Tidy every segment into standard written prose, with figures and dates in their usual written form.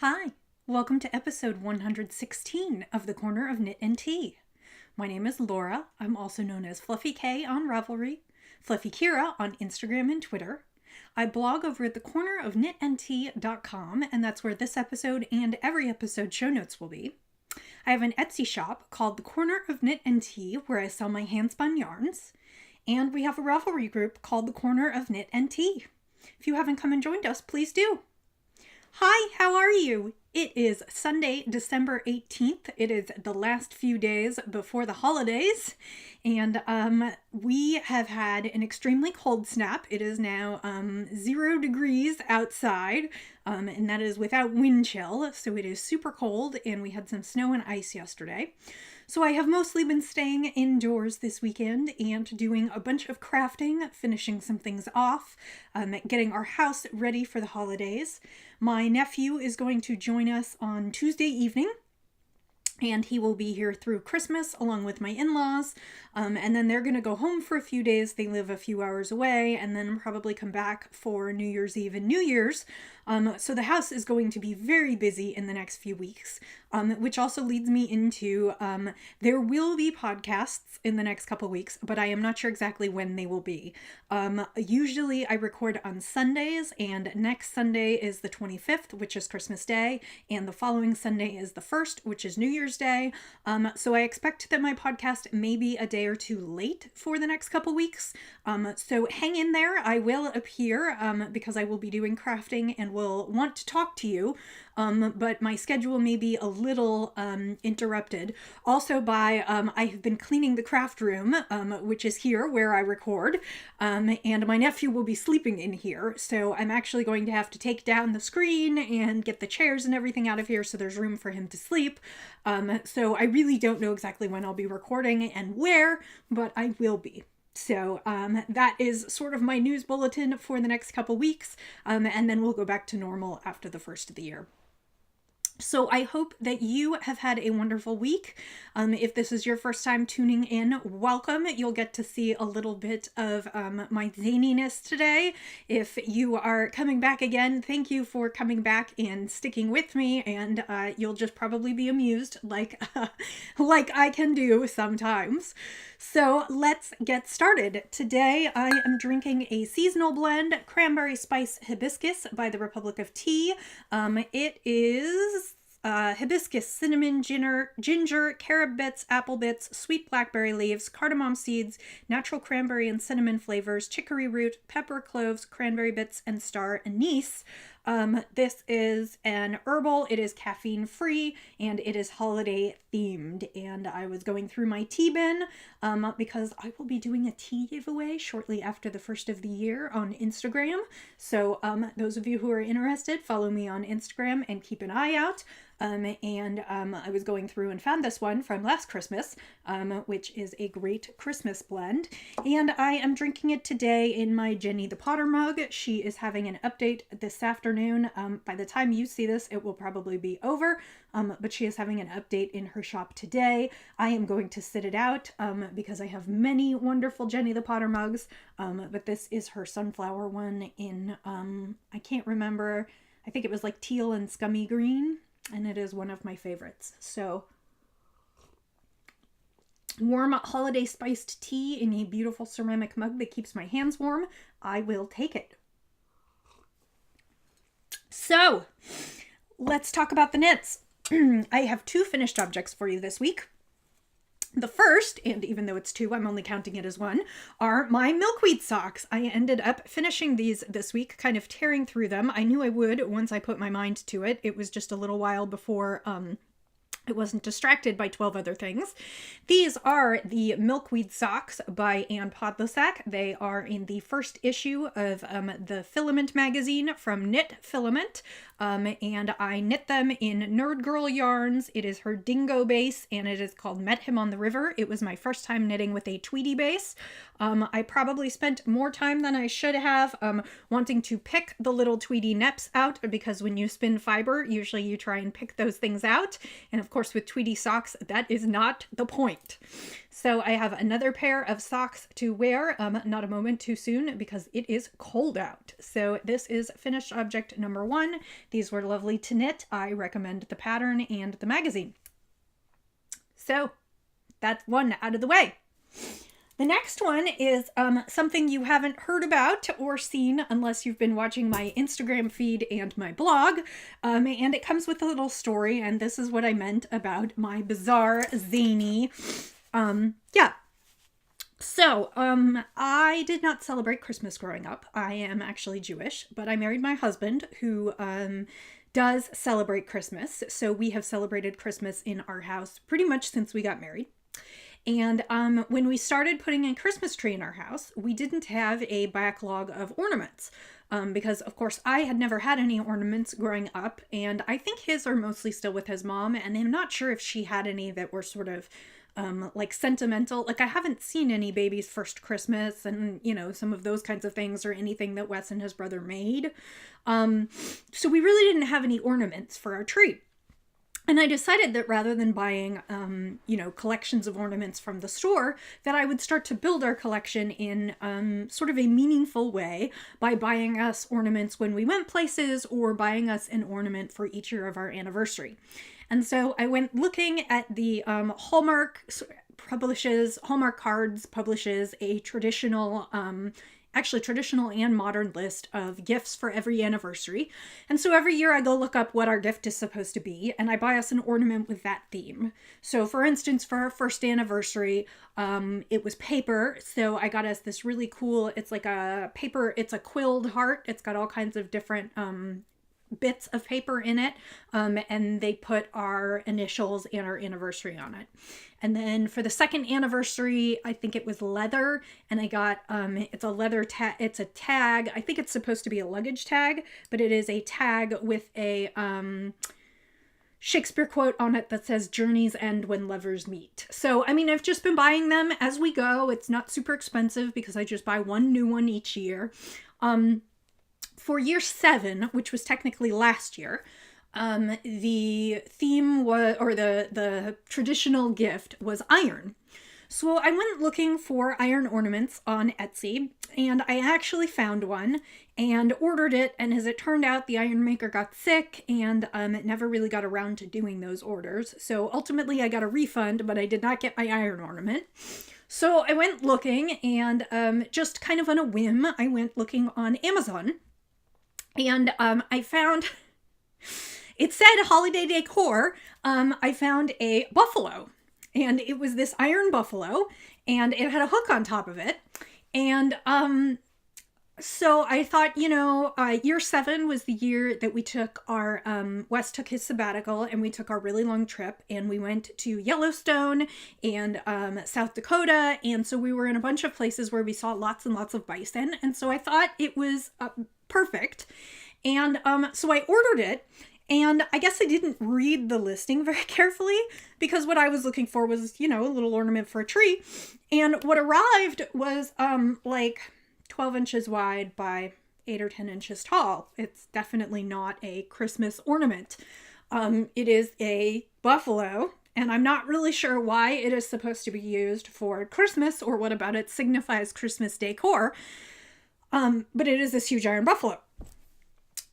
Hi, welcome to episode 116 of The Corner of Knit and Tea. My name is Laura. I'm also known as Fluffy K on Ravelry, Fluffy Kira on Instagram and Twitter. I blog over at thecornerofknitandtea.com, and that's where this episode and every episode show notes will be. I have an Etsy shop called The Corner of Knit and Tea where I sell my handspun yarns, and we have a Ravelry group called The Corner of Knit and Tea. If you haven't come and joined us, please do. Hi, how are you? It is Sunday, December 18th. It is the last few days before the holidays, and we have had an extremely cold snap. It is now 0 degrees outside, and that is without wind chill, so it is super cold, and we had some snow and ice yesterday. So I have mostly been staying indoors this weekend and doing a bunch of crafting, finishing some things off, getting our house ready for the holidays. My nephew is going to join us on Tuesday evening, and he will be here through Christmas along with my in-laws, and then they're going to go home for a few days. They live a few hours away, and then probably come back for New Year's Eve and New Year's. So the house is going to be very busy in the next few weeks, which also leads me into there will be podcasts in the next couple weeks, but I am not sure exactly when they will be. Usually I record on Sundays, and next Sunday is the 25th, which is Christmas Day, and the following Sunday is the 1st, which is New Year's Day. So I expect that my podcast may be a day or two late for the next couple weeks. So hang in there. I will appear because I will be doing crafting and will want to talk to you. But my schedule may be a little interrupted. Also by, I have been cleaning the craft room, which is here where I record, and my nephew will be sleeping in here. So I'm actually going to have to take down the screen and get the chairs and everything out of here so there's room for him to sleep. So I really don't know exactly when I'll be recording and where, but I will be. So that is sort of my news bulletin for the next couple weeks, and then we'll go back to normal after the first of the year. So I hope that you have had a wonderful week. If this is your first time tuning in, welcome. You'll get to see a little bit of my zaniness today. If you are coming back again, thank you for coming back and sticking with me, and you'll just probably be amused like I can do sometimes. So let's get started. Today I am drinking a seasonal blend, Cranberry Spice Hibiscus by the Republic of Tea. It is hibiscus, cinnamon, ginger, carob bits, apple bits, sweet blackberry leaves, cardamom seeds, natural cranberry and cinnamon flavors, chicory root, pepper, cloves, cranberry bits, and star anise. This is an herbal, it is caffeine free, and it is holiday themed. And I was going through my tea bin because I will be doing a tea giveaway shortly after the first of the year on Instagram. So those of you who are interested, follow me on Instagram and keep an eye out. I was going through and found this one from last Christmas, which is a great Christmas blend. And I am drinking it today in my Jenny the Potter mug. She is having an update this afternoon. By the time you see this, it will probably be over, but she is having an update in her shop today. I am going to sit it out because I have many wonderful Jenny the Potter mugs, but this is her sunflower one in, I can't remember, I think it was like teal and scummy green. And it is one of my favorites. So, warm holiday spiced tea in a beautiful ceramic mug that keeps my hands warm. I will take it. So, let's talk about the knits. I have 2 finished objects for you this week. The first, and even though it's 2, I'm only counting it as 1, are my milkweed socks. I ended up finishing these this week, kind of tearing through them. I knew I would once I put my mind to it. It was just a little while before it wasn't distracted by 12 other things. These are the Milkweed Socks by Ann Podlesak. They are in the first issue of the Filament magazine from Knit Filament. And I knit them in Nerd Girl yarns. It is her Dingo base, and it is called Met Him on the River. It was my first time knitting with a Tweety base. I probably spent more time than I should have wanting to pick the little Tweety neps out, because when you spin fiber, usually you try and pick those things out. And of course, course, with Tweety socks, that is not the point. So I have another pair of socks to wear, not a moment too soon, because it is cold out. So this is finished object number 1. These were lovely to knit. I recommend the pattern and the magazine. So that's one out of the way. The next one is something you haven't heard about or seen unless you've been watching my Instagram feed and my blog. And it comes with a little story, and this is what I meant about my bizarre, zany, So, I did not celebrate Christmas growing up. I am actually Jewish, but I married my husband who does celebrate Christmas. So we have celebrated Christmas in our house pretty much since we got married. And when we started putting a Christmas tree in our house, we didn't have a backlog of ornaments because, of course, I had never had any ornaments growing up, and I think his are mostly still with his mom, and I'm not sure if she had any that were sort of like sentimental. Like, I haven't seen any Baby's First Christmas and, you know, some of those kinds of things or anything that Wes and his brother made. So we really didn't have any ornaments for our tree. And I decided that rather than buying, collections of ornaments from the store, that I would start to build our collection in sort of a meaningful way by buying us ornaments when we went places or buying us an ornament for each year of our anniversary. And so I went looking at the Hallmark Cards publishes a traditional and modern list of gifts for every anniversary. And so every year I go look up what our gift is supposed to be, and I buy us an ornament with that theme. So for instance, for our first anniversary, it was paper. So I got us this really cool, it's like a paper, it's a quilled heart. It's got all kinds of different bits of paper in it, and they put our initials and our anniversary on it. And then for the second anniversary, I think it was leather, and I got it's a leather tag. It's a tag. I think it's supposed to be a luggage tag, but it is a tag with a Shakespeare quote on it that says "Journeys end when lovers meet." So I mean, I've just been buying them as we go. It's not super expensive because I just buy one new one each year. For year 7, which was technically last year, the theme was, or the traditional gift was iron. So I went looking for iron ornaments on Etsy, and I actually found one and ordered it. And as it turned out, the iron maker got sick, and it never really got around to doing those orders. So ultimately I got a refund, but I did not get my iron ornament. So I went looking, and just kind of on a whim, I went looking on Amazon. And I found, it said holiday decor. I found a buffalo, and it was this iron buffalo, and it had a hook on top of it. And so I thought, year 7 was the year that we took our, Wes took his sabbatical, and we took our really long trip, and we went to Yellowstone and South Dakota. And so we were in a bunch of places where we saw lots and lots of bison. And so I thought it was perfect. And so I ordered it, and I guess I didn't read the listing very carefully because what I was looking for was, a little ornament for a tree. And what arrived was like 12 inches wide by 8 or 10 inches tall. It's definitely not a Christmas ornament. It is a buffalo, and I'm not really sure why it is supposed to be used for Christmas or what about it signifies Christmas decor. But it is this huge iron buffalo.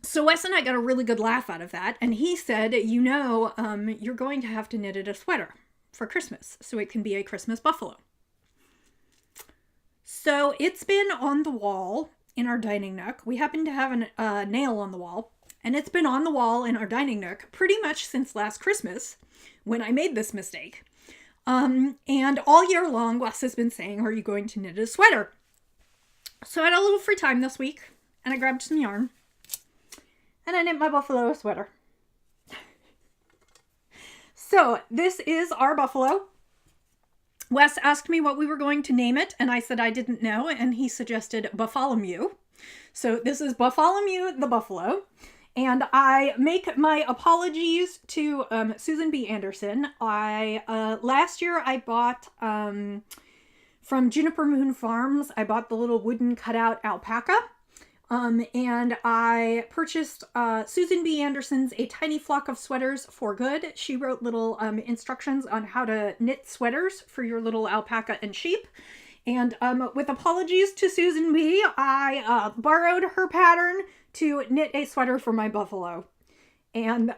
So Wes and I got a really good laugh out of that. And he said, you're going to have to knit it a sweater for Christmas so it can be a Christmas buffalo. So it's been on the wall in our dining nook. We happen to have a nail on the wall, and it's been on the wall in our dining nook pretty much since last Christmas when I made this mistake. And all year long, Wes has been saying, are you going to knit a sweater? So I had a little free time this week, and I grabbed some yarn, and I knit my buffalo a sweater. So this is our buffalo. Wes asked me what we were going to name it, and I said I didn't know, and he suggested Buffalomew. So this is Buffalomew the buffalo, and I make my apologies to Susan B. Anderson. Last year I bought from Juniper Moon Farms, I bought the little wooden cutout alpaca. And I purchased Susan B. Anderson's A Tiny Flock of Sweaters for Good. She wrote little instructions on how to knit sweaters for your little alpaca and sheep. And with apologies to Susan B., I borrowed her pattern to knit a sweater for my buffalo. And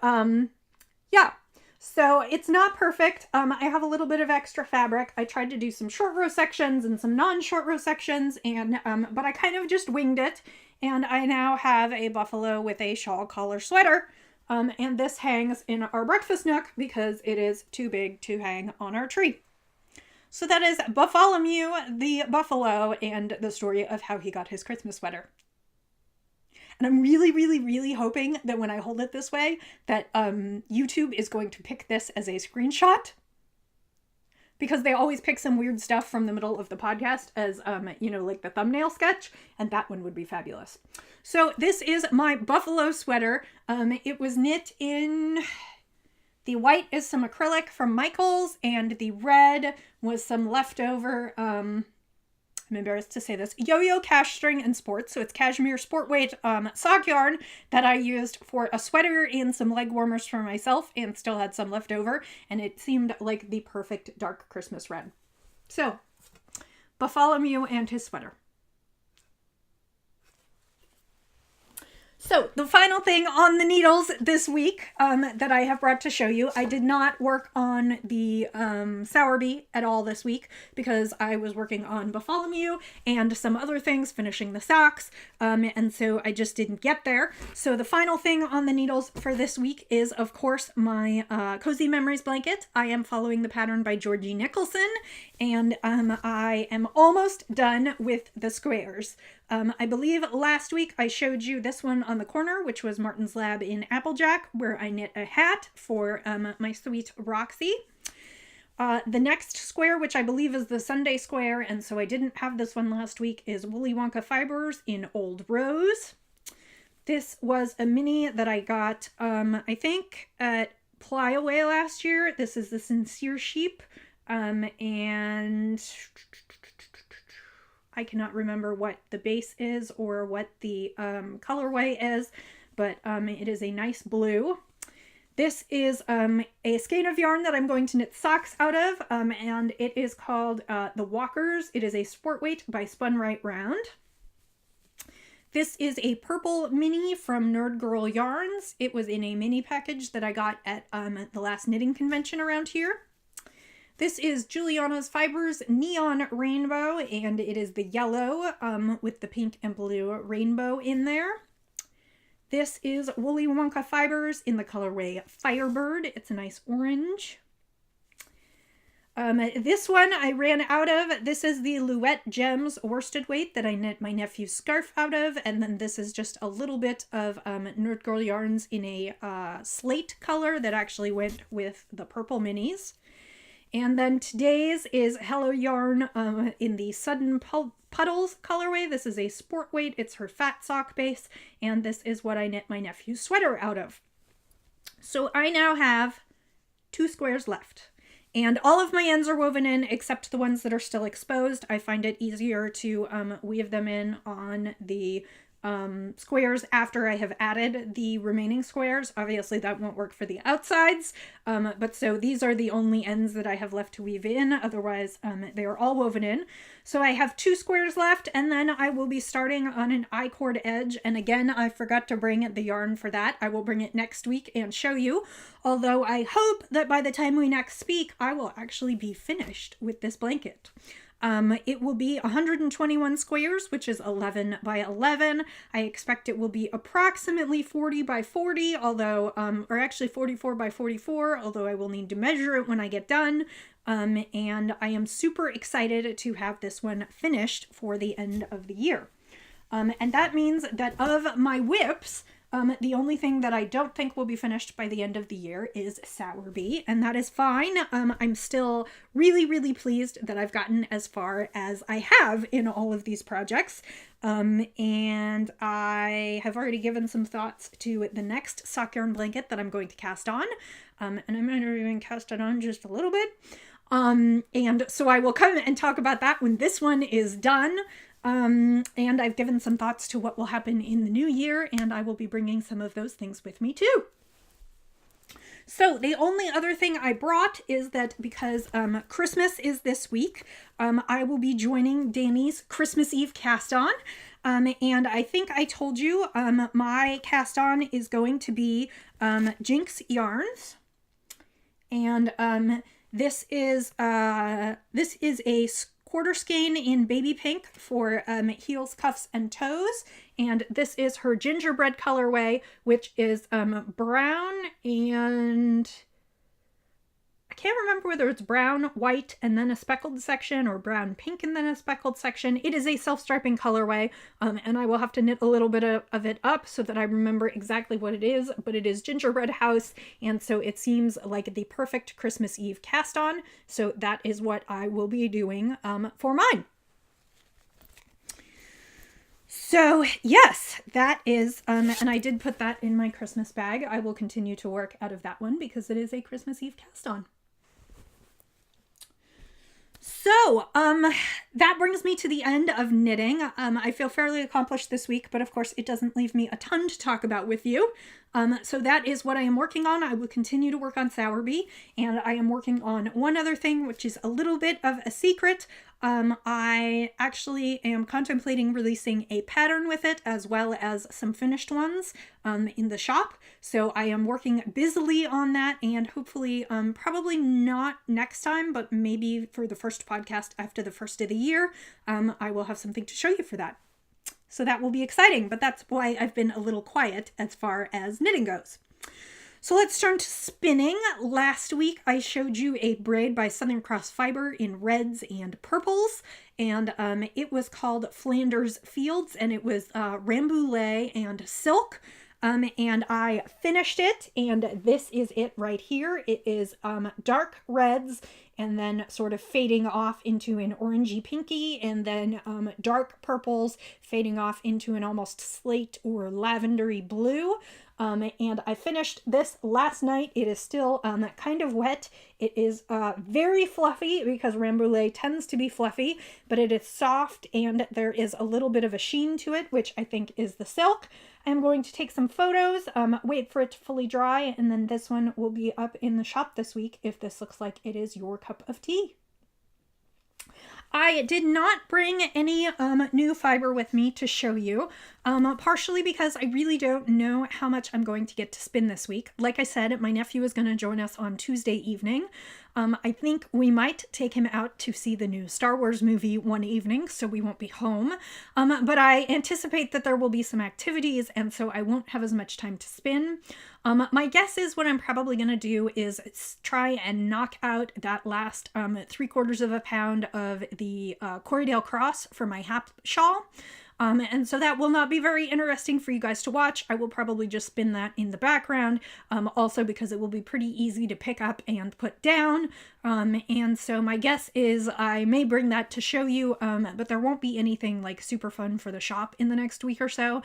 yeah, so it's not perfect. I have a little bit of extra fabric. I tried to do some short row sections and some non-short row sections, and but I kind of just winged it. And I now have a buffalo with a shawl collar sweater. And this hangs in our breakfast nook because it is too big to hang on our tree. So that is Bartholomew the buffalo and the story of how he got his Christmas sweater. And I'm really, really, really hoping that when I hold it this way, that YouTube is going to pick this as a screenshot. Because they always pick some weird stuff from the middle of the podcast as, like the thumbnail sketch. And that one would be fabulous. So this is my buffalo sweater. It was knit in... The white is some acrylic from Michaels, and the red was some leftover, I'm embarrassed to say this, Yo-Yo Cash String and Sports. So it's cashmere sport weight sock yarn that I used for a sweater and some leg warmers for myself, and still had some left over, and it seemed like the perfect dark Christmas red. So, Bartholomew and his sweater. So the final thing on the needles this week that I have brought to show you, I did not work on the Sowerby at all this week because I was working on Bartholomew and some other things, finishing the socks, and so I just didn't get there. So the final thing on the needles for this week is, of course, my Cozy Memories blanket. I am following the pattern by Georgie Nicholson, and I am almost done with the squares. I believe last week I showed you this one on the corner, which was Martin's Lab in Applejack, where I knit a hat for my sweet Roxy. The next square, which I believe is the Sunday square, and so I didn't have this one last week, is Woolly Wonka Fibers in Old Rose. This was a mini that I got, I think, at Plyaway last year. This is the Sincere Sheep, and... I cannot remember what the base is or what the colorway is, but it is a nice blue. This is a skein of yarn that I'm going to knit socks out of, and it is called The Walkers. It is a sport weight by Spun Right Round. This is a purple mini from Nerd Girl Yarns. It was in a mini package that I got at the last knitting convention around here. This is Juliana's Fibers Neon Rainbow, and it is the yellow with the pink and blue rainbow in there. This is Woolly Wonka Fibers in the colorway Firebird. It's a nice orange. This one I ran out of. This is the Louette Gems worsted weight that I knit my nephew's scarf out of, and then this is just a little bit of Nerd Girl yarns in a slate color that actually went with the purple minis. And then today's is Hello Yarn in the Sudden Puddles colorway. This is a sport weight. It's her fat sock base. And this is what I knit my nephew's sweater out of. So I now have 2 squares left. And all of my ends are woven in except the ones that are still exposed. I find it easier to weave them in on the squares after I have added the remaining squares. Obviously that won't work for the outsides, but so these are the only ends that I have left to weave in. Otherwise they are all woven in. So I have 2 squares left, and then I will be starting on an I-cord edge, and again I forgot to bring the yarn for that. I will bring it next week and show you, although I hope that by the time we next speak I will actually be finished with this blanket. It will be 121 squares, which is 11 by 11. I expect it will be approximately 40 by 40, although, or actually 44 by 44, although I will need to measure it when I get done. And I am super excited to have this one finished for the end of the year. And that means that of my whips, the only thing that I don't think will be finished by the end of the year is Sowerby, and that is fine. I'm still really, really pleased that I've gotten as far as I have in all of these projects. And I have already given some thoughts to the next sock yarn blanket that I'm going to cast on. And I might have even cast it on just a little bit. And so I will come and talk about that when this one is done. And I've given some thoughts to what will happen in the new year, and I will be bringing some of those things with me too. So the only other thing I brought is that because Christmas is this week, I will be joining Danny's Christmas Eve cast on. And I think I told you my cast on is going to be Jinx Yarns. And this is a quarter skein in baby pink for heels, cuffs, and toes. And this is her gingerbread colorway, which is brown and I can't remember whether it's brown, white, and then a speckled section or brown, pink, and then a speckled section. It is a self-striping colorway, and I will have to knit a little bit of it up so that I remember exactly what it is, but it is gingerbread house, and so it seems like the perfect Christmas Eve cast on, so that is what I will be doing for mine. So yes, that is, and I did put that in my Christmas bag. I will continue to work out of that one because it is a Christmas Eve cast on. So, that brings me to the end of knitting. I feel fairly accomplished this week, but of course it doesn't leave me a ton to talk about with you. So that is what I am working on. I will continue to work on Sowerby, and I am working on one other thing, which is a little bit of a secret. I actually am contemplating releasing a pattern with it as well as some finished ones in the shop. So I am working busily on that, and hopefully probably not next time, but maybe for the first podcast after the first of the year, I will have something to show you for that. So that will be exciting, but that's why I've been a little quiet as far as knitting goes. So let's turn to spinning. Last week I showed you a braid by Southern Cross Fiber in reds and purples, and it was called Flanders Fields, and it was Rambouillet and silk. And I finished it, and this is it right here. It is dark reds and then sort of fading off into an orangey pinky, and then dark purples fading off into an almost slate or lavendery blue. And I finished this last night. It is still kind of wet. It is very fluffy because Rambouillet tends to be fluffy, but it is soft and there is a little bit of a sheen to it, which I think is the silk. I'm going to take some photos, wait for it to fully dry, and then this one will be up in the shop this week if this looks like it is your cup of tea. I did not bring any new fiber with me to show you, partially because I really don't know how much I'm going to get to spin this week. Like I said, my nephew is going to join us on Tuesday evening. I think we might take him out to see the new Star Wars movie one evening, so we won't be home. But I anticipate that there will be some activities, and so I won't have as much time to spin. My guess is what I'm probably going to do is try and knock out that last 3/4 of a pound of the Corriedale Cross for my Hap shawl. And so that will not be very interesting for you guys to watch. I will probably just spin that in the background, also because it will be pretty easy to pick up and put down. And so my guess is I may bring that to show you, but there won't be anything like super fun for the shop in the next week or so,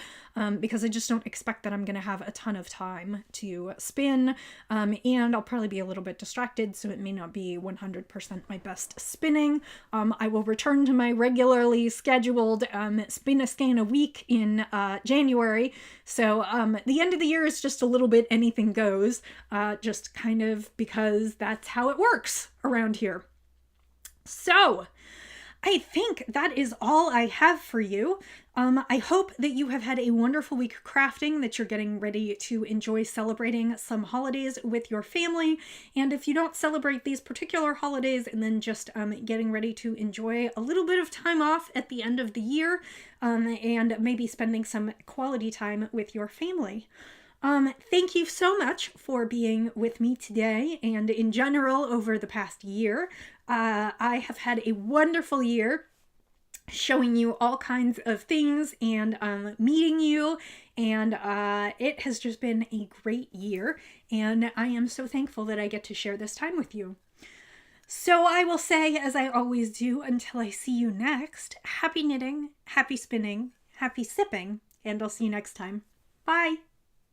because I just don't expect that I'm going to have a ton of time to spin, and I'll probably be a little bit distracted, so it may not be 100% my best spinning. I will return to my regularly scheduled spin a skein a week in January, so the end of the year is just a little bit anything goes, just kind of because that's how it works around here. So I think that is all I have for you. I hope that you have had a wonderful week crafting, that you're getting ready to enjoy celebrating some holidays with your family. And if you don't celebrate these particular holidays, and then just getting ready to enjoy a little bit of time off at the end of the year, and maybe spending some quality time with your family. Thank you so much for being with me today and in general over the past year. I have had a wonderful year showing you all kinds of things and meeting you, and it has just been a great year, and I am so thankful that I get to share this time with you. So I will say, as I always do, until I see you next, happy knitting, happy spinning, happy sipping, and I'll see you next time. Bye!